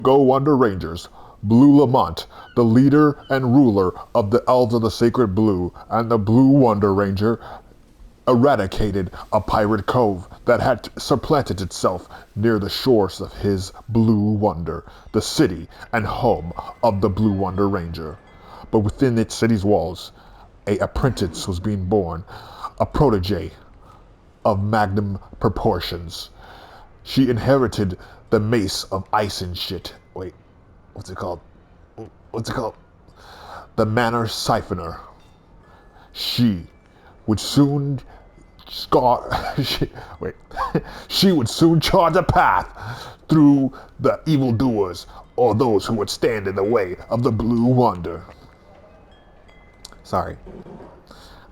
Go Wonder Rangers, Blue Lamont, the leader and ruler of the Elves of the Sacred Blue, and the Blue Wonder Ranger, eradicated a pirate cove that had supplanted itself near the shores of his Blue Wonder, the city and home of the Blue Wonder Ranger. But within its city's walls, a apprentice was being born, a protege of magnum proportions. She inherited the mace of ice and shit. Wait, what's it called? What's it called? The Manor Siphoner. She would soon wait. She would soon charge a path through the evildoers or those who would stand in the way of the Blue Wonder. Sorry.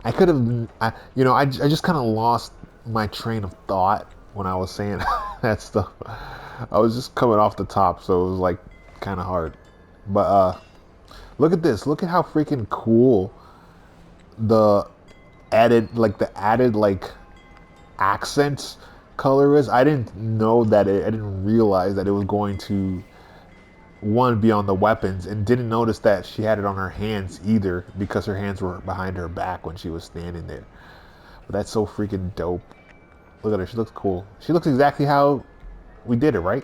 I could have, I just kind of lost my train of thought when I was saying that stuff. I was just coming off the top, so it was like kind of hard. But look at this. Look at how freaking cool the added accents color is. I didn't know that I didn't realize that it was going to one be on the weapons, and didn't notice that she had it on her hands either, because her hands were behind her back when she was standing there. But that's so freaking dope. Look at her. She looks cool. She looks exactly how we did it, right?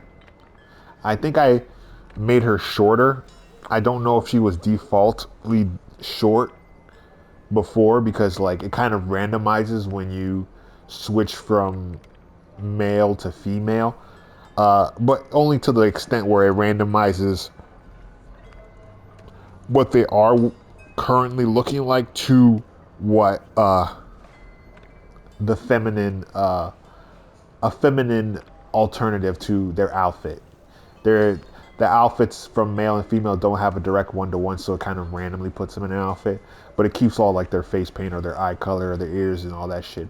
I think I made her shorter. I don't know if she was defaultly short before, because like it kind of randomizes when you switch from male to female, but only to the extent where it randomizes what they are currently looking like to what the feminine a feminine alternative to their outfit. The outfits from male and female don't have a direct one-to-one, so it kind of randomly puts them in an outfit, but it keeps all like their face paint or their eye color or their ears and all that shit.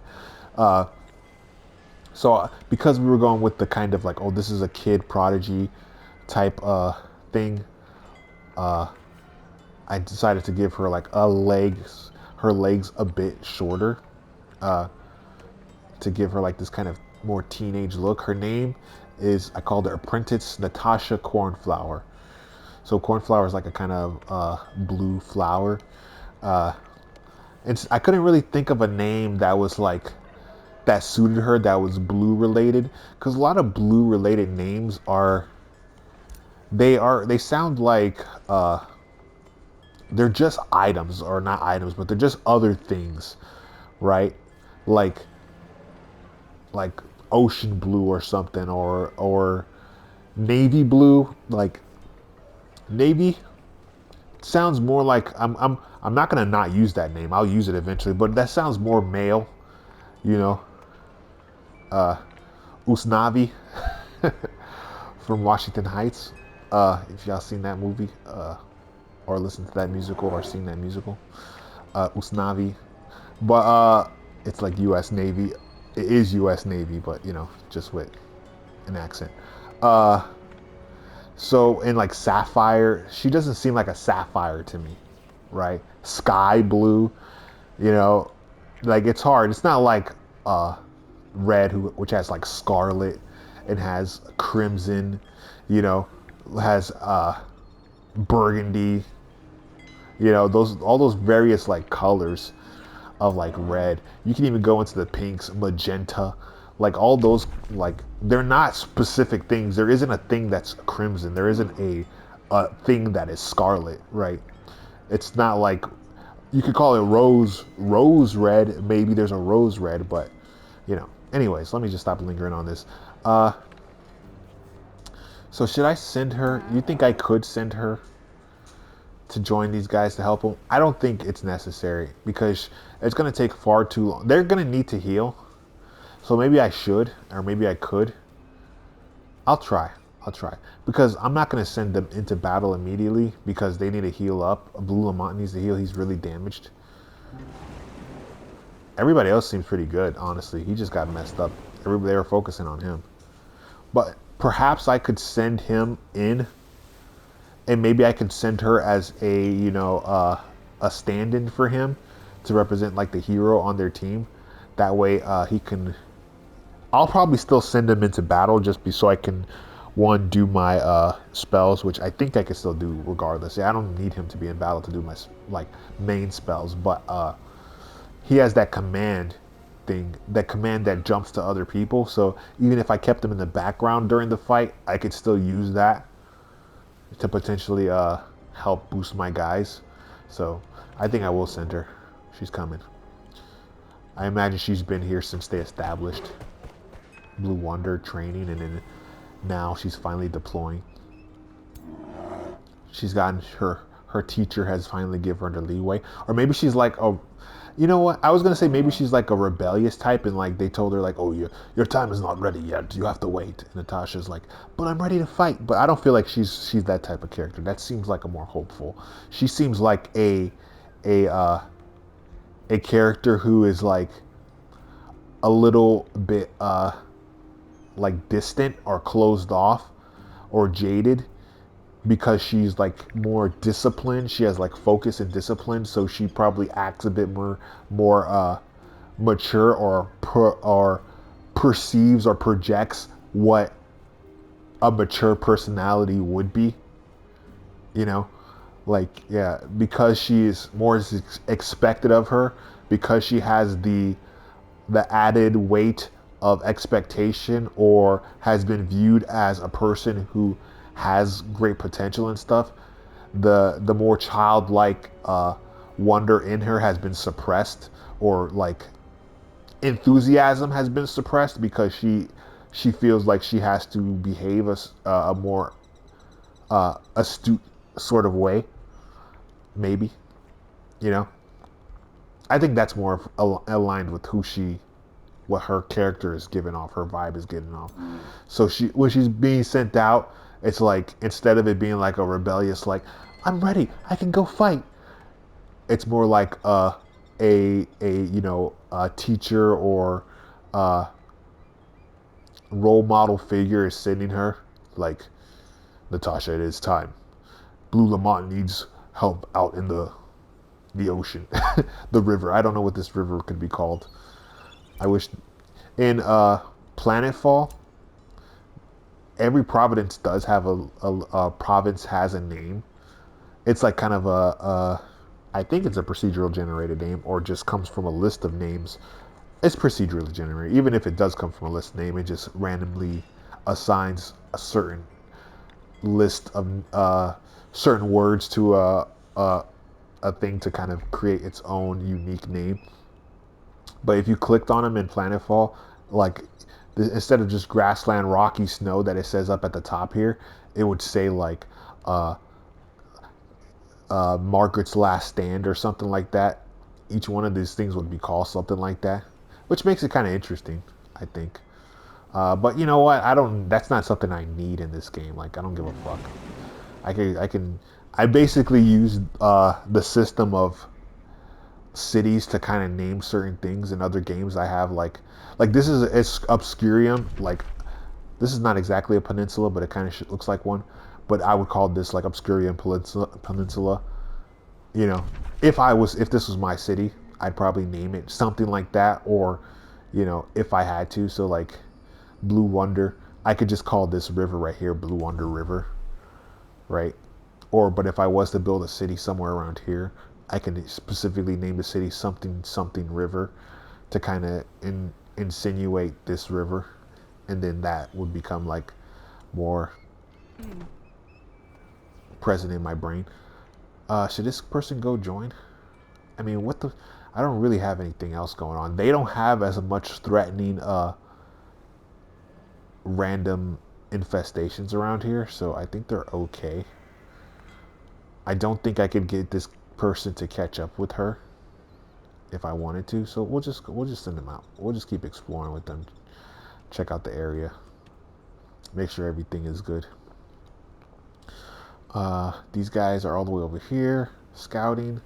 So because we were going with the kind of like, oh, this is a kid prodigy type thing, I decided to give her like her legs a bit shorter, to give her like this kind of more teenage look. Her name is, I called her Apprentice Natash Cornflower. So cornflower is like a kind of blue flower. And I couldn't really think of a name that was like that suited her, that was blue related, because a lot of blue related names they sound like they're just items, or not items, but they're just other things, right? Like ocean blue or something, or navy blue. Like navy sounds more like, I'm not gonna not use that name. I'll use it eventually, but that sounds more male, you know. Usnavi from Washington Heights. If y'all seen that movie, or listened to that musical, or seen that musical, Usnavi. But it's like U.S. Navy. It is U.S. Navy, but just with an accent. So in like sapphire, she doesn't seem like a sapphire to me, right? Sky blue, like it's hard. It's not like red, which has like scarlet and has crimson, has burgundy, all those various like colors of like red. You can even go into the pinks, magenta, like all those, like they're not specific things. There isn't a thing that's crimson. There isn't a thing that is scarlet, right? It's not like you could call it rose red. Maybe there's a rose red, but anyways, let me just stop lingering on this. So should I send her? You think I could send her to join these guys to help them? I don't think it's necessary, because it's going to take far too long. They're going to need to heal. So maybe I should, or maybe I could. I'll try. Because I'm not going to send them into battle immediately, because they need to heal up. Blue Lamont needs to heal. He's really damaged. Everybody else seems pretty good, honestly. He just got messed up. They were focusing on him. But perhaps I could send him in, and maybe I could send her as a stand-in for him to represent like the hero on their team. That way he can. I'll probably still send him into battle, just so I can one, do my spells, which I think I can still do regardless. Yeah, I don't need him to be in battle to do my like main spells, but he has that command thing, that command that jumps to other people. So even if I kept him in the background during the fight, I could still use that to potentially help boost my guys. So I think I will send her. She's coming. I imagine she's been here since they established Blue Wonder training, and then now she's finally deploying. She's gotten her teacher has finally given her the leeway, or maybe she's like a, you know what? I was gonna say maybe she's like a rebellious type, and like they told her like, oh, your time is not ready yet. You have to wait. And Natasha's like, but I'm ready to fight. But I don't feel like she's that type of character. That seems like a more hopeful. She seems like a uh, a character who is like a little bit like distant or closed off or jaded, because she's like more disciplined. She has like focus and discipline, so she probably acts a bit more mature, or perceives or projects what a mature personality would be. You know, like, yeah, because she is more expected of her, because she has the added weight of expectation, or has been viewed as a person who has great potential and stuff. The more childlike wonder in her has been suppressed, or like enthusiasm has been suppressed, because she feels like she has to behave a more astute sort of way, maybe, you know. I think that's more aligned with who she, what her character is giving off, her vibe is getting off. So she, when she's being sent out, it's like, instead of it being like a rebellious, like, I'm ready, I can go fight, it's more like a you know, a teacher or a role model figure is sending her like, Natasha, it is time. Blue Lamont needs help out in the ocean, the river. I don't know what this river could be called. I wish in Planetfall, every province does have a province has a name. It's like kind of a I think it's a procedural generated name, or just comes from a list of names. It's procedurally generated. Even if it does come from a list name, it just randomly assigns a certain list of certain words to a thing to kind of create its own unique name. But if you clicked on them in Planetfall, like, instead of just grassland, rocky, snow that it says up at the top here, it would say like uh, Margaret's Last Stand or something like that. Each one of these things would be called something like that, which makes it kind of interesting, I think. But you know what? I don't. That's not something I need in this game. Like, I don't give a fuck. I basically use the system of cities to kind of name certain things in other games I have. Like this is, it's Obscurium. Like, this is not exactly a peninsula, but it kind of looks like one. But I would call this like Obscurium Peninsula. You know, if this was my city, I'd probably name it something like that, or, you know, if I had to. So like Blue Wonder, I could just call this river right here Blue Wonder River, right? Or, but if I was to build a city somewhere around here, I can specifically name the city something something river, to kind of insinuate this river, and then that would become like more present in my brain. Should this person go join? I mean, what the? I don't really have anything else going on. They don't have as much threatening random infestations around here, so I think they're okay. I don't think I could get this person to catch up with her if I wanted to, so we'll just send them out. We'll just keep exploring with them, check out the area, make sure everything is good. These guys are all the way over here scouting.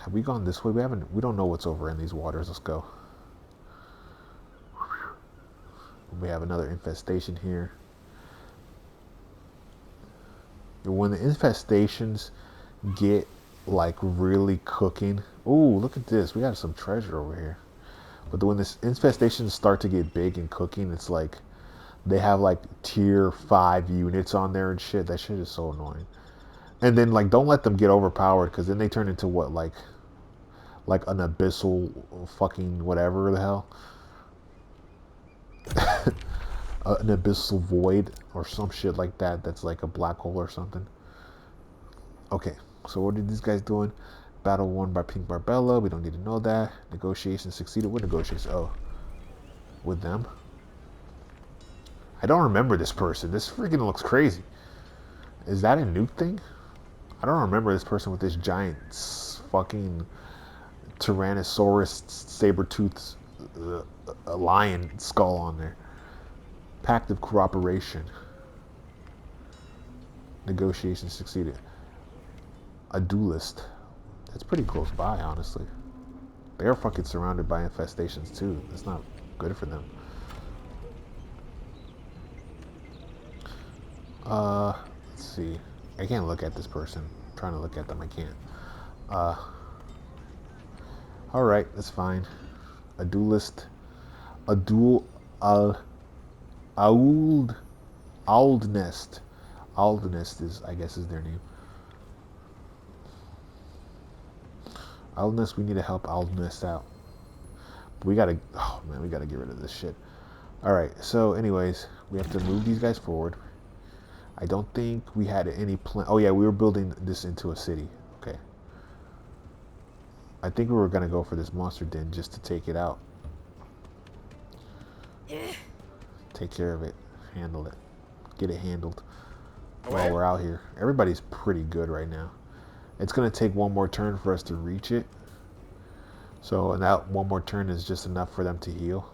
Have we gone this way? We haven't. We don't know what's over in these waters. Let's go. We have another infestation here. When the infestations get like really cooking, ooh, look at this. We got some treasure over here. But when this infestations start to get big and cooking, it's like They have like tier 5 units on there and shit. That shit is so annoying. And then like don't let them get overpowered because then they turn into what like an abyssal fucking whatever the hell. An abyssal void or some shit like that. That's like a black hole or something. Okay, so what are these guys doing? Battle won by Pink Barbella. We don't need to know that. Negotiations succeeded. What negotiations? Oh, with them. I don't remember this person. This freaking looks crazy. Is that a nuke thing? I don't remember this person with this giant fucking Tyrannosaurus saber-toothed lion skull on there. Pact of cooperation. Negotiations succeeded. A duelist. That's pretty close by, honestly. They're fucking surrounded by infestations too. That's not good for them. Let's see. I can't look at this person. I'm trying to look at them. I can't. Alright, that's fine. A duelist. A duel. Old Nest. Old Nest is, I guess, is their name. Old Nest, we need to help Old Nest out. We gotta, oh man, we gotta get rid of this shit. Alright, so anyways, we have to move these guys forward. I don't think we had any plan. Oh yeah, we were building this into a city. Okay. I think we were gonna go for this monster den just to take it out. Take care of it. Handle it. Get it handled while we're out here. Everybody's pretty good right now. It's gonna take one more turn for us to reach it. So, and that one more turn is just enough for them to heal.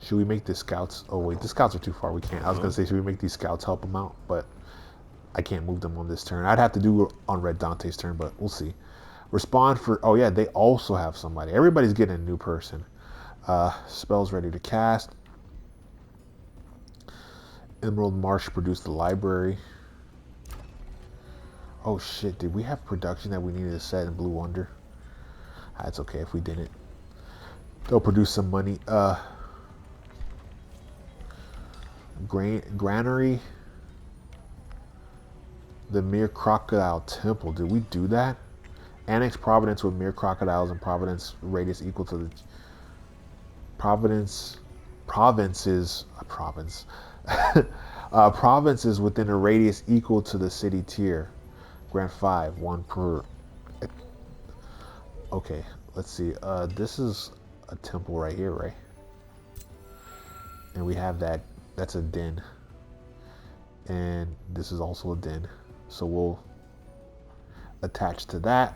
Should we make the scouts? Oh wait, the scouts are too far. We can't. I was gonna say, should we make these scouts help them out? But I can't move them on this turn. I'd have to do it on Red Dante's turn, but we'll see. Respond for. Oh yeah, they also have somebody. Everybody's getting a new person. Spells ready to cast. Emerald Marsh produced the library. Oh shit, did we have production that we needed to set in Blue Wonder? That's okay if we didn't. They'll produce some money. Granary. The Mere Crocodile Temple. Did we do that? Annex Providence with mere crocodiles and Providence radius equal to the provinces within a radius equal to the city tier. Grant 5, 1 per. Okay, let's see. This is a temple right here, right? And we have that. That's a den. And this is also a den. So we'll attach to that.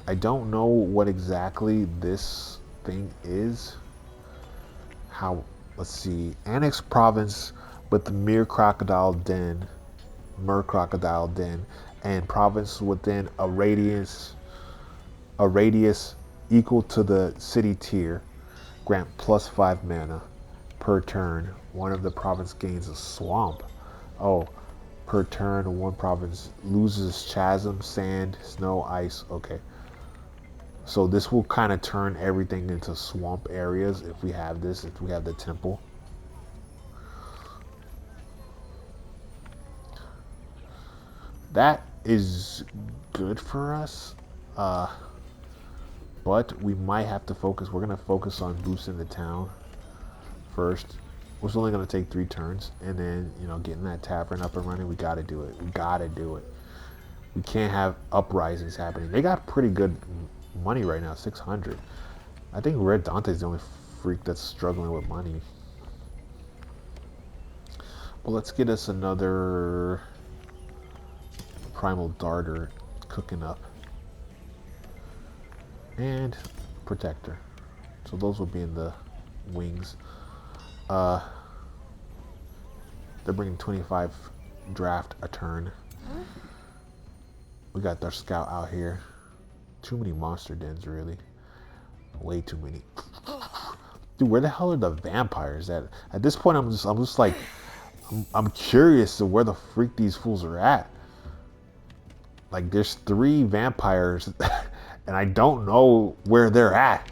I don't know what exactly this thing is. How, let's see. Annex province with the Mere Crocodile Den, and province within a radius equal to the city tier. Grant +5 mana per turn. One of the province gains a swamp. Oh, per turn, one province loses chasm, sand, snow, ice. Okay. So this will kind of turn everything into swamp areas if we have this, if we have the temple. That is good for us. But we might have to focus. We're going to focus on boosting the town first. It's only going to take 3 turns. And then, you know, getting that tavern up and running, we got to do it. We got to do it. We can't have uprisings happening. They got pretty good money right now, 600. I think Red Dante's the only freak that's struggling with money. Well, let's get us another Primal Darter cooking up. And Protector. So those will be in the wings. They're bringing 25 draft a turn. We got their scout out here. Too many monster dens, really. Way too many. Dude, where the hell are the vampires at? At this point, I'm just like, I'm curious to where the freak these fools are at. Like, there's 3 vampires and I don't know where they're at.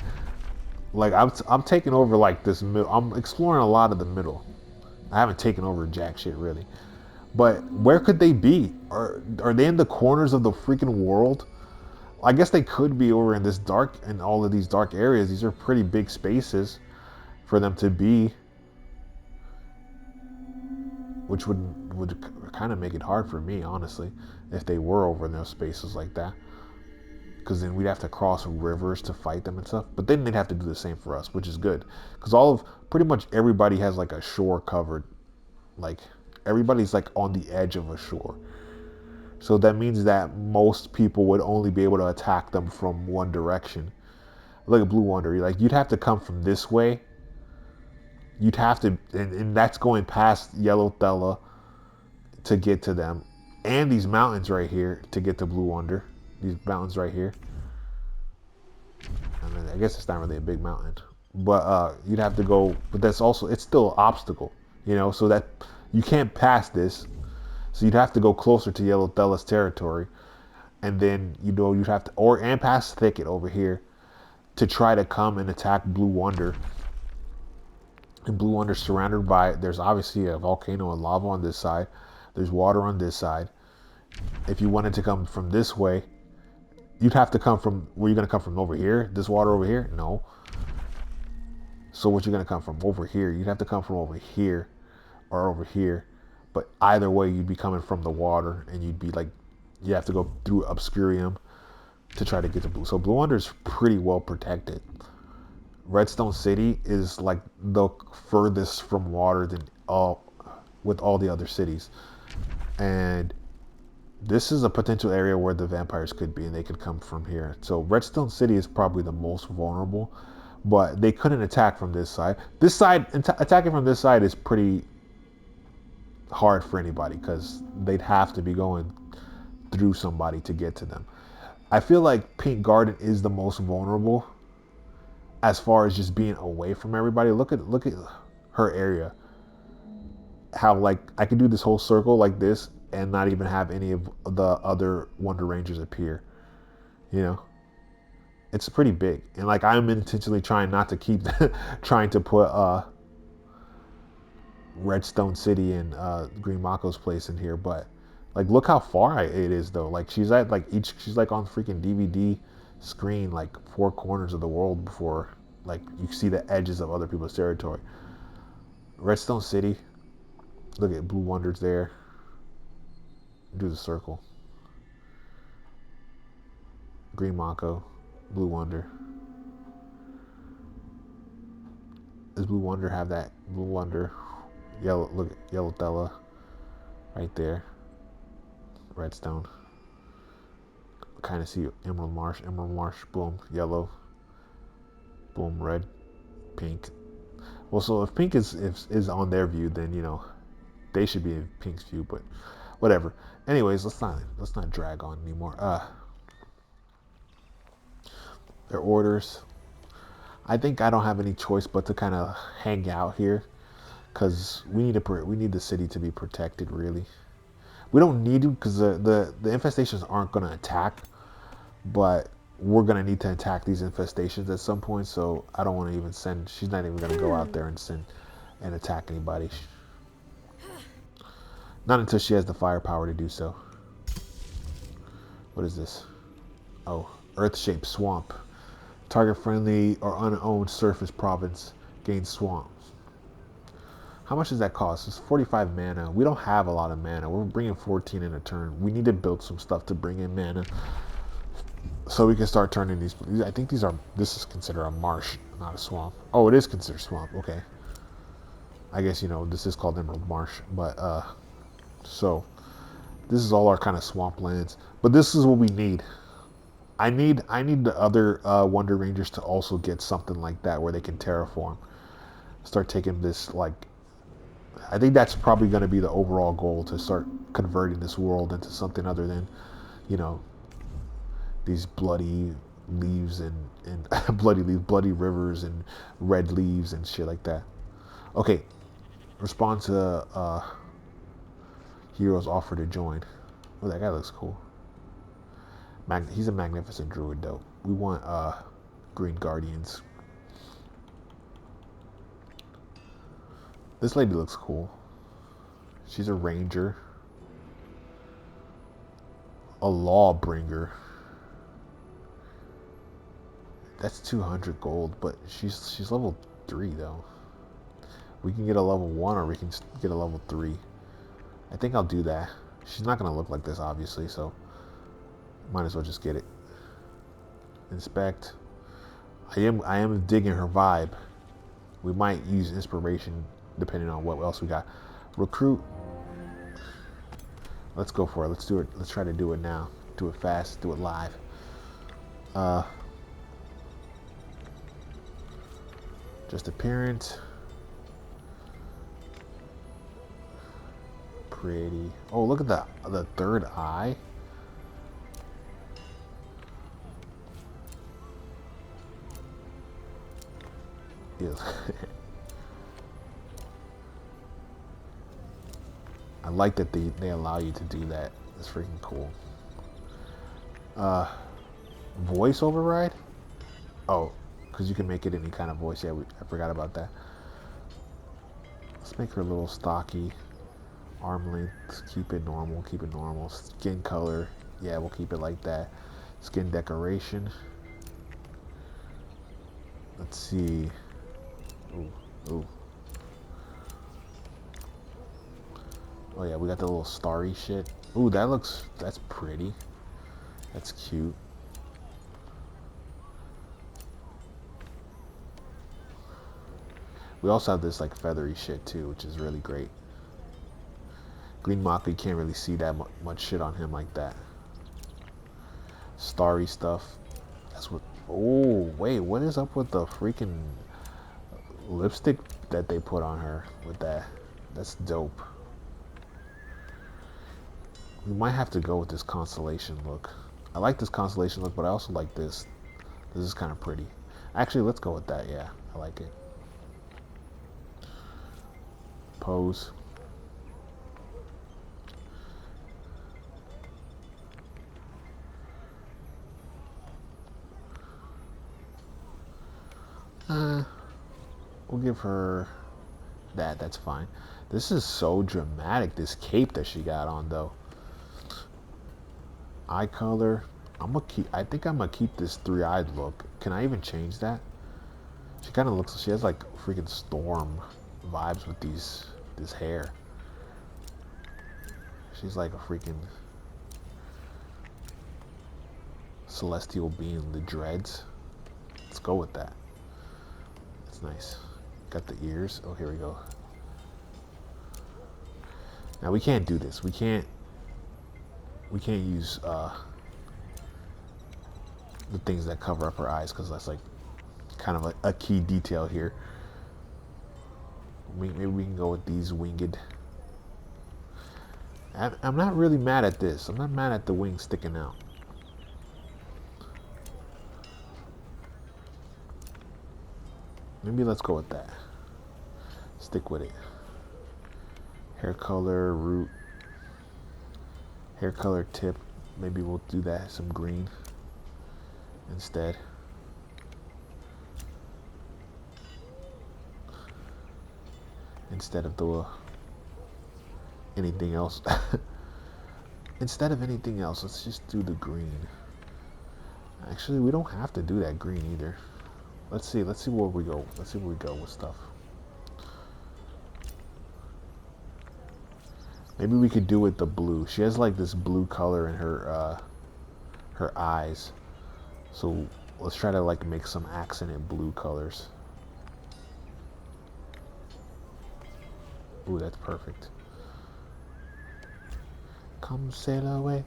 Like I'm taking over like this middle. I'm exploring a lot of the middle. I haven't taken over jack shit really. But where could they be? Are they in the corners of the freaking world? I guess they could be over in this dark in all of these dark areas. These are pretty big spaces for them to be, which would kind of make it hard for me, honestly, if they were over in those spaces like that. Because then we'd have to cross rivers to fight them and stuff. But then they'd have to do the same for us, which is good. Because pretty much everybody has like a shore covered. Like everybody's like on the edge of a shore. So that means that most people would only be able to attack them from one direction. Look at Blue Wonder. Like you'd have to come from this way. You'd have to, and that's going past Yellow Thella to get to them, and these mountains right here to get to Blue Wonder. These mountains right here. I mean, I guess it's not really a big mountain, but you'd have to go. But that's also it's still an obstacle, so that you can't pass this. So you'd have to go closer to Yellow Thella's territory, and then you'd have to and pass Thicket over here to try to come and attack Blue Wonder. And Blue Wonder's surrounded by there's obviously a volcano and lava on this side. There's water on this side. If you wanted to come from this way, you'd have to come from where you're gonna come from over here. This water over here? No. So what you're gonna come from over here? You'd have to come from over here or over here. But either way, you'd be coming from the water, and you'd be like, you have to go through Obscurium to try to get to Blue. So Blue Wonder's pretty well protected. Redstone City is like the furthest from water than with all the other cities, and this is a potential area where the vampires could be, and they could come from here. So Redstone City is probably the most vulnerable, but they couldn't attack from this side. This side, attacking from this side is pretty hard for anybody because they'd have to be going through somebody to get to them. I feel like Pink Garden is the most vulnerable as far as just being away from everybody. Look at her area. How like I could do this whole circle like this and not even have any of the other Wonder Rangers appear. You know, it's pretty big, and like I'm intentionally trying not to keep trying to put Redstone City and Green Mocco's place in here, but like look how far it is though. Like she's at like she's like on freaking DVD screen like four corners of the world before like you see the edges of other people's territory. Redstone City, look at Blue Wonder's there. Do the circle. Green Mocco, Blue Wonder. Does Blue Wonder have that? Blue Wonder, yellow. Look at Yellow Thella, right there. Redstone. Kind of see Emerald Marsh. Emerald Marsh. Boom. Yellow. Boom. Red. Pink. Well, so if pink is on their view, then they should be in Pink's view. But whatever. Anyways, let's not drag on anymore. Their orders. I think I don't have any choice but to kind of hang out here, because we need the city to be protected. Really, we don't need to, because the infestations aren't going to attack, but we're going to need to attack these infestations at some point. So I don't want to even send. She's not even going to go out there and send and attack anybody. Not until she has the firepower to do so. What is this? Oh, Earth-shaped swamp. Target-friendly or unowned surface province gains swamps. How much does that cost? It's 45 mana. We don't have a lot of mana. We're bringing 14 in a turn. We need to build some stuff to bring in mana, so we can start turning these. I think this is considered a marsh, not a swamp. Oh, it is considered swamp. Okay. I guess this is called Emerald Marsh, but so this is all our kind of swamplands. But this is what we need. I need the other Wonder Rangers to also get something like that where they can terraform. Start taking this, like, I think that's probably going to be the overall goal, to start converting this world into something other than, these bloody leaves and bloody rivers and red leaves and shit like that. Okay, respond to heroes offer to join. Oh, that guy looks cool. He's a magnificent druid, though. we want green guardians. This lady looks cool. She's a ranger, a lawbringer. That's 200 gold, but she's level 3 though. We can get a level 1 or we can get a level 3. I think I'll do that. She's not gonna look like this obviously, so might as well just get it. Inspect. I am digging her vibe. We might use inspiration depending on what else we got. Recruit. Let's go for it. Let's do it. Let's try to do it now. Do it fast. Do it live. Just appearance. Pretty. Oh, look at the third eye. Yes. I like that they allow you to do that. It's freaking cool. Voice override? Oh, because you can make it any kind of voice. Yeah, I forgot about that. Let's make her a little stocky. Arm length, keep it normal, keep it normal. Skin color, yeah, we'll keep it like that. Skin decoration. Let's see. Ooh, ooh. Oh yeah, we got the little starry shit. Ooh, that's pretty. That's cute. We also have this like feathery shit too, which is really great. Green Mocco, you can't really see that much shit on him like that. Starry stuff. That's what. Oh wait, what is up with the freaking lipstick that they put on her with that? That's dope. We might have to go with this constellation look. I like this constellation look, but I also like this. This is kind of pretty. Actually, let's go with that. Yeah, I like it. Pose. We'll give her that. That's fine. This is so dramatic. This cape that she got on, though. Eye color. I think I'm gonna keep this three-eyed look. Can I even change that? She kind of looks. She has like freaking storm vibes with this hair. She's like a freaking celestial being. The dreads. Let's go with that. That's nice. Got the ears. Oh, here we go. Now we can't do this. We can't use the things that cover up her eyes because that's like kind of a key detail here. Maybe we can go with these winged. I'm not really mad at this. I'm not mad at the wings sticking out. Maybe let's go with that. Stick with it. Hair color, root. Hair color tip. Maybe we'll do that. Some green instead. Instead of the anything else. Instead of anything else, let's just do the green. Actually, we don't have to do that green either. Let's see where we go. Let's see where we go with stuff. Maybe we could do with the blue. She has like this blue color in her eyes. So let's try to like make some accented blue colors. Ooh, that's perfect. Come sail away,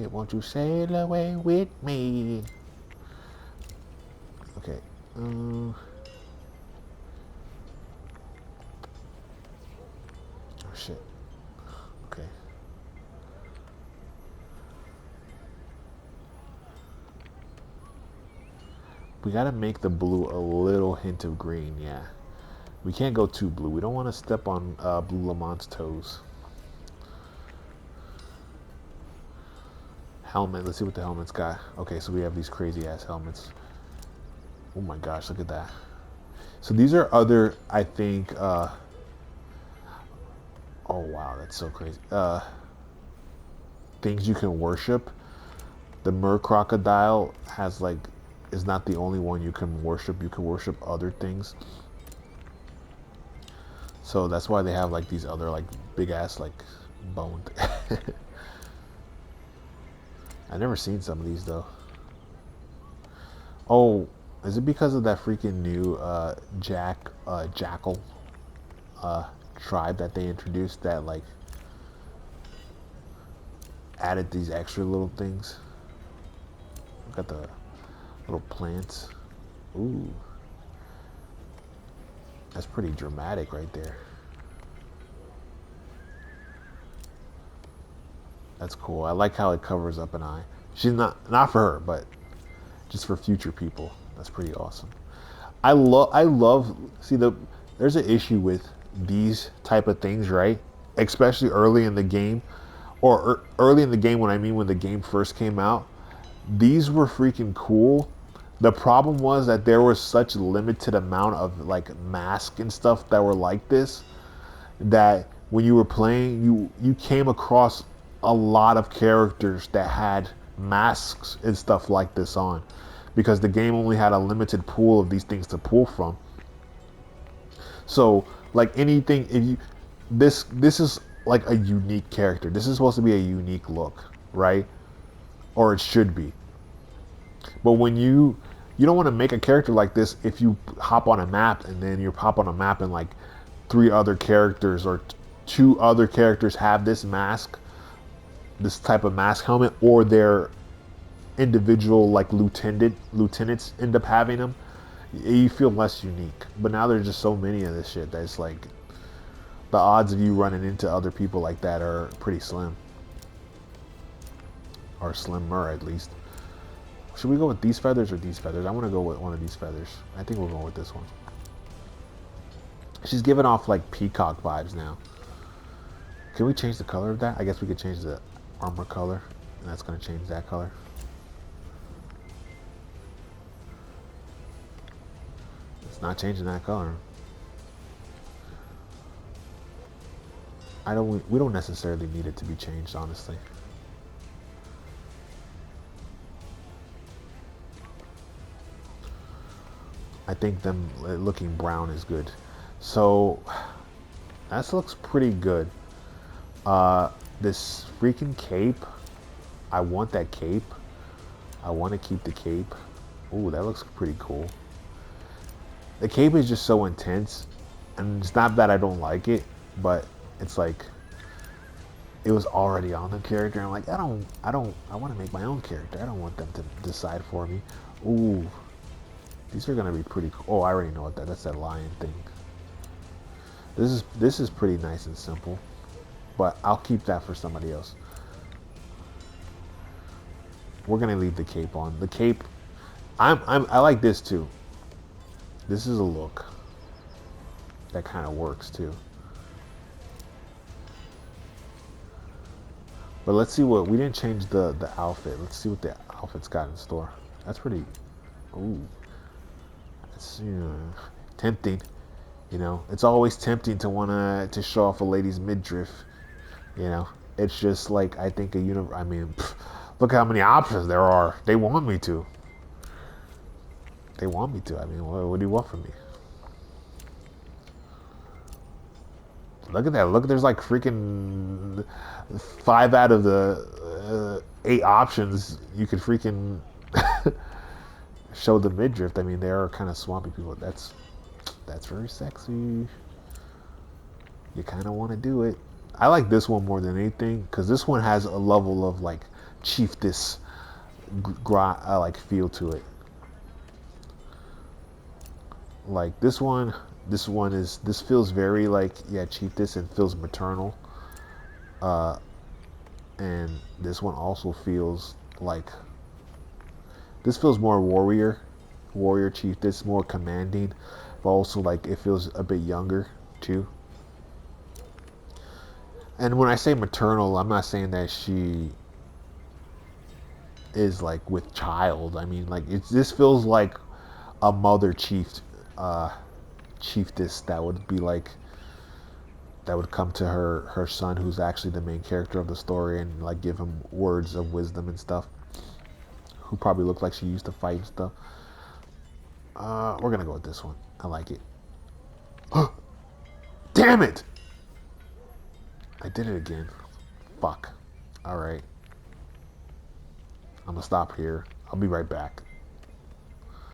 won't you sail away with me? Okay. Oh shit. Okay. We gotta make the blue a little hint of green, yeah. We can't go too blue. We don't want to step on Blue Lamont's toes. Helmet. Let's see what the helmet's got. Okay, so we have these crazy ass helmets. Oh my gosh, look at that. So these are other, I think, oh wow, that's so crazy. Things you can worship. The mer crocodile has like, is not the only one you can worship. You can worship other things. So that's why they have like these other like big ass like bone. I've never seen some of these though. Oh, is it because of that freaking new jackal tribe that they introduced that like added these extra little things? Look at the little plants. Ooh, that's pretty dramatic right there. That's cool. I like how it covers up an eye. She's not for her, but just for future people. That's pretty awesome. I love see there's an issue with these type of things, right? Especially early in the game, or early in the game when I mean when the game first came out. These were freaking cool. The problem was that there was such limited amount of like masks and stuff that were like this that when you were playing, you came across a lot of characters that had masks and stuff like this on because the game only had a limited pool of these things to pull from. So like anything, if you this is like a unique character. This is supposed to be a unique look, right? Or it should be. But when you don't want to make a character like this if you hop on a map and then you pop on a map and like three other characters or two other characters have this mask, this type of mask helmet, or their individual like lieutenants end up having them. You feel less unique. But now there's just so many of this shit that it's like the odds of you running into other people like that are pretty slim, or slimmer at least. Should we go with these feathers or these feathers? I want to go with one of these feathers. I think we'll go with this one. She's giving off like peacock vibes now. Can we change the color of that? I guess we could change the armor color, and that's going to change that color. It's not changing that color. We don't necessarily need it to be changed, honestly. I think them looking brown is good. So that looks pretty good. This freaking cape. I want that cape. I want to keep the cape. Ooh, that looks pretty cool. The cape is just so intense, and it's not that I don't like it, but it's like it was already on the character. I'm like, I want to make my own character. I don't want them to decide for me. Ooh, these are gonna be pretty cool. Oh, I already know what that's that lion thing. This is pretty nice and simple, but I'll keep that for somebody else. We're gonna leave the cape on. The cape, I like this too. This is a look that kind of works too. But let's see what we didn't change the outfit. Let's see what the outfit's got in store. That's pretty. Ooh, that's tempting. You know, it's always tempting to to show off a lady's midriff. You know, it's just like I think I mean, look how many options there are. They want me to. They want me to. I mean, what do you want from me? Look at that. Look, there's like freaking 5 out of the 8 options you could freaking show the midriff. I mean, they are kind of swampy people. That's very sexy. You kind of want to do it. I like this one more than anything because this one has a level of like chiefess like feel to it. Like this feels very like chiefess and feels maternal. And this one also feels like this feels more warrior chiefess, more commanding, but also like it feels a bit younger too. And when I say maternal, I'm not saying that is like with child. I mean, like this feels like a mother uh, chiefess that would be like that would come to her son, who's actually the main character of the story, and like give him words of wisdom and stuff. Who probably looked like she used to fight and stuff. We're gonna go with this one. I like it. Damn it! I did it again. Fuck. All right. I'm gonna stop here. I'll be right back.